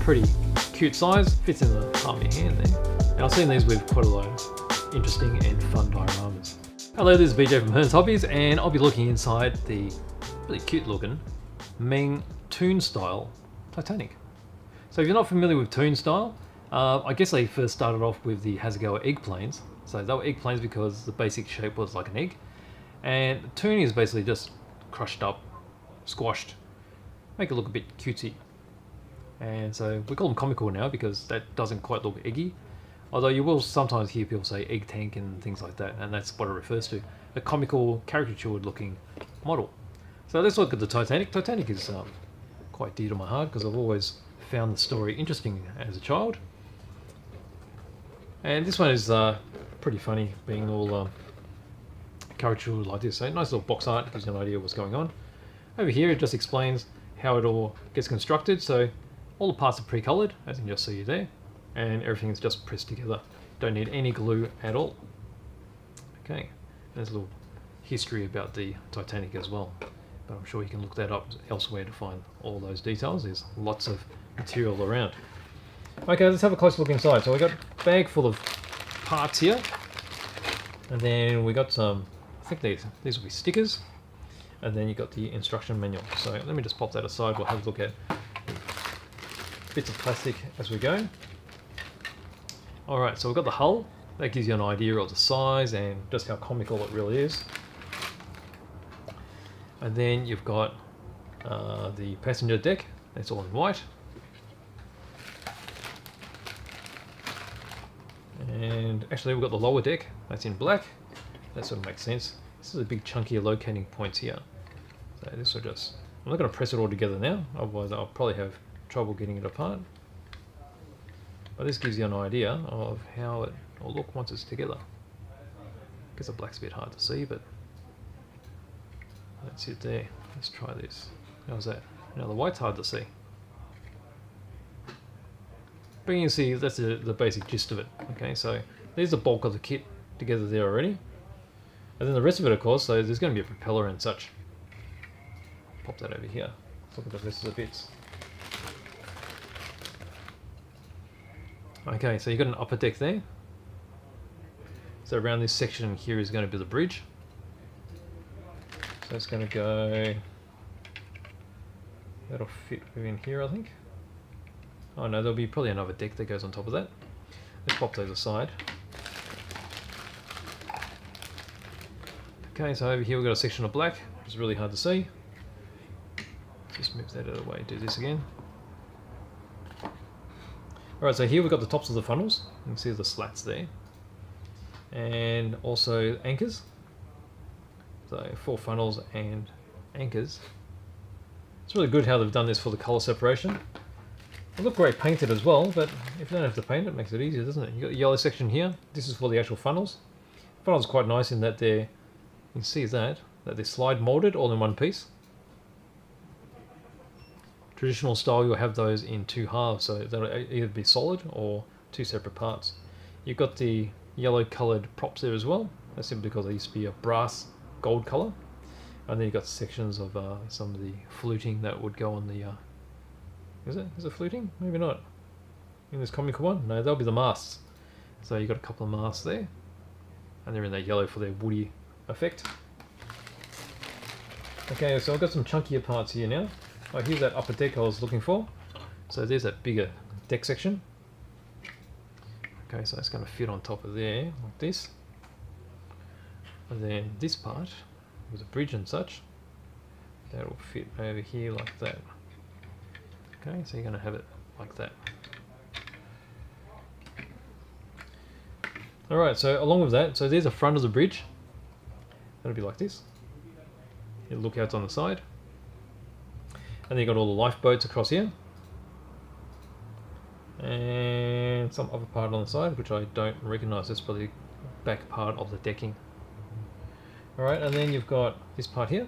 pretty cute size, fits in the palm of your hand there. And I've seen these with quite a lot of interesting and fun dioramas. Hello, this is BJ from Hearns Hobbies, and I'll be looking inside the really cute looking Meng Toon style Titanic. So if you're not familiar with Toon style, I guess they first started off with the Hasegawa egg planes. So they were egg planes because the basic shape was like an egg. And Toon is basically just crushed up, squashed, make it look a bit cutesy. And so we call them Comical now because that doesn't quite look eggy. Although you will sometimes hear people say egg tank and things like that, and that's what it refers to. A comical, caricatured looking model. So let's look at the Titanic. Titanic is quite dear to my heart because I've always found the story interesting as a child. And this one is pretty funny, being all caricatured like this. So nice little box art, gives you an idea of what's going on. Over here it just explains how it all gets constructed. So all the parts are pre-coloured, as you can just see there. And everything is just pressed together. Don't need any glue at all. Okay, there's a little history about the Titanic as well, but I'm sure you can look that up elsewhere to find all those details. There's lots of material around. Okay, let's have a close look inside. So we got a bag full of parts here, and then we got some, I think these will be stickers, and then you got the instruction manual. So let me just pop that aside. We'll have a look at bits of plastic as we go. Alright, so we've got the hull. That gives you an idea of the size and just how comical it really is. And then you've got the passenger deck. That's all in white. And actually we've got the lower deck. That's in black. That sort of makes sense. This is a big chunky locating points here. So this will just... I'm not going to press it all together now, otherwise I'll probably have trouble getting it apart. But this gives you an idea of how it will look once it's together. I guess the black's a bit hard to see, but that's it there. Let's try this. How's that? Now the white's hard to see. But you can see that's the basic gist of it. Okay, so there's the bulk of the kit together there already. And then the rest of it, of course, so there's going to be a propeller and such. Pop that over here. Let's look at the rest of the bits. Okay, so you've got an upper deck there. So around this section here is going to be the bridge. So it's going to go... That'll fit within here, I think. Oh no, there'll be probably another deck that goes on top of that. Let's pop those aside. Okay, so over here we've got a section of black, which is really hard to see. Just move that out of the way, do this again. Alright, so here we've got the tops of the funnels. You can see the slats there. And also anchors. So 4 funnels and anchors. It's really good how they've done this for the colour separation. They look great painted as well, but if you don't have to paint it, it makes it easier, doesn't it? You've got the yellow section here. This is for the actual funnels. Funnels are quite nice in that you can see that they slide moulded all in one piece. Traditional style, you'll have those in 2 halves, so that'll either be solid or 2 separate parts. You've got the yellow coloured props there as well. That's simply because they used to be a brass gold colour. And then you've got sections of some of the fluting that would go on the... Is it fluting? Maybe not. In this Comical one? No, that'll be the masts. So you've got a couple of masts there. And they're in that yellow for their woody effect. Okay, so I've got some chunkier parts here now. Oh, here's that upper deck I was looking for. So there's that bigger deck section. Okay, so it's going to fit on top of there, like this. And then this part, with a bridge and such, that'll fit over here like that. Okay, so you're going to have it like that. Alright, so along with that, so there's the front of the bridge. That'll be like this. You look out on the side. And then you've got all the lifeboats across here. And some other part on the side, which I don't recognise. That's probably the back part of the decking. Alright, and then you've got this part here.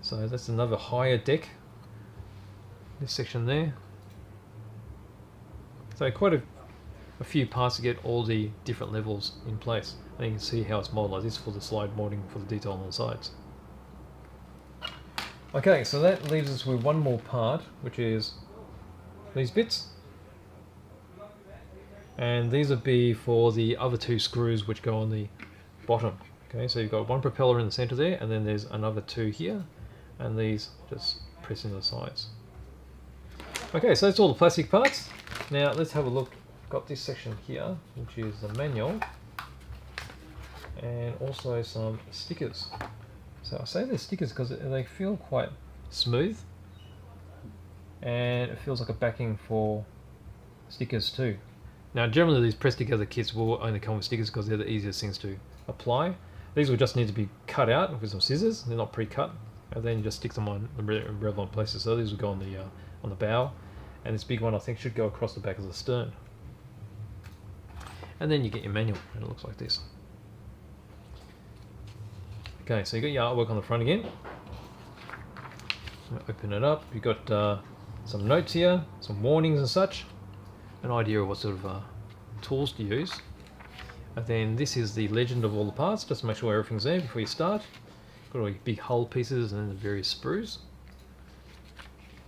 So that's another higher deck. This section there. So quite a few parts to get all the different levels in place. And you can see how it's modelled like this for the slide moulding for the detail on the sides. Okay, so that leaves us with one more part, which is these bits. And these would be for the other two screws which go on the bottom. Okay, so you've got one propeller in the center there, and then there's another two here, and these just press into the sides. Okay, so that's all the plastic parts. Now let's have a look. Got this section here, which is the manual, and also some stickers. So I say they're stickers because they feel quite smooth, and it feels like a backing for stickers too. Now generally these press together kits will only come with stickers because they're the easiest things to apply. These will just need to be cut out with some scissors. They're not pre-cut, and then you just stick them on the relevant places. So these will go on the bow, and this big one I think should go across the back of the stern. And then you get your manual, and it looks like this. Okay, so you got your artwork on the front again. Open it up. You've got some notes here, some warnings and such, an idea of what sort of tools to use. And then this is the legend of all the parts, just to make sure everything's there before you start. Got all your big hull pieces and then the various sprues.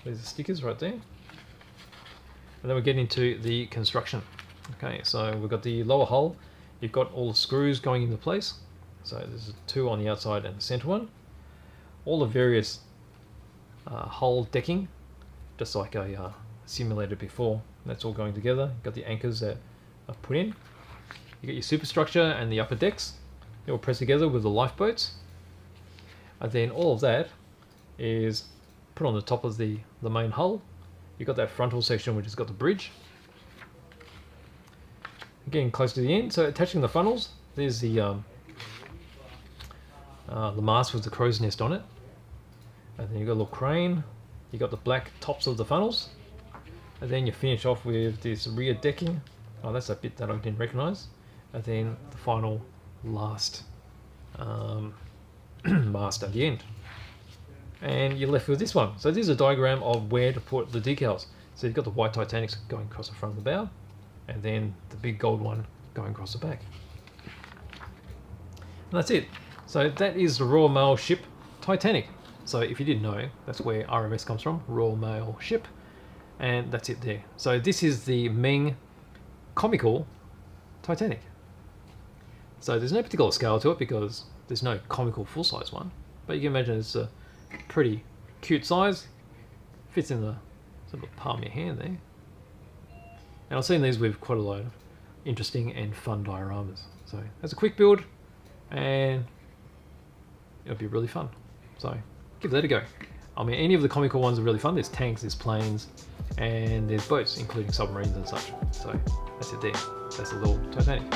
There's the stickers right there. And then we get into the construction. Okay, so we've got the lower hull. You've got all the screws going into place. So there's two on the outside and the center one. All the various hull decking, just like I simulated before. That's all going together. You've got the anchors that are put in. You got your superstructure and the upper decks. They all press together with the lifeboats. And then all of that is put on the top of the main hull. You've got that frontal section which has got the bridge. Getting close to the end, so attaching the funnels, there's the mast with the crow's nest on it. And then you've got a little crane. You've got the black tops of the funnels. And then you finish off with this rear decking. Oh, that's a bit that I didn't recognise. And then the final last mast at the end. And you're left with this one. So this is a diagram of where to put the decals. So you've got the white Titanics going across the front of the bow, and then the big gold one going across the back. And that's it. So that is the Royal Mail ship Titanic. So if you didn't know, that's where RMS comes from, Royal Mail ship. And that's it there. So this is the Meng Comical Titanic. So there's no particular scale to it because there's no comical full-size one. But you can imagine it's a pretty cute size. Fits in the sort of palm of your hand there. And I've seen these with quite a lot of interesting and fun dioramas. So that's a quick build, and it'll be really fun. So give that a go. I mean, any of the comical ones are really fun. There's tanks, there's planes, and there's boats, including submarines and such. So that's it there. That's a little Titanic.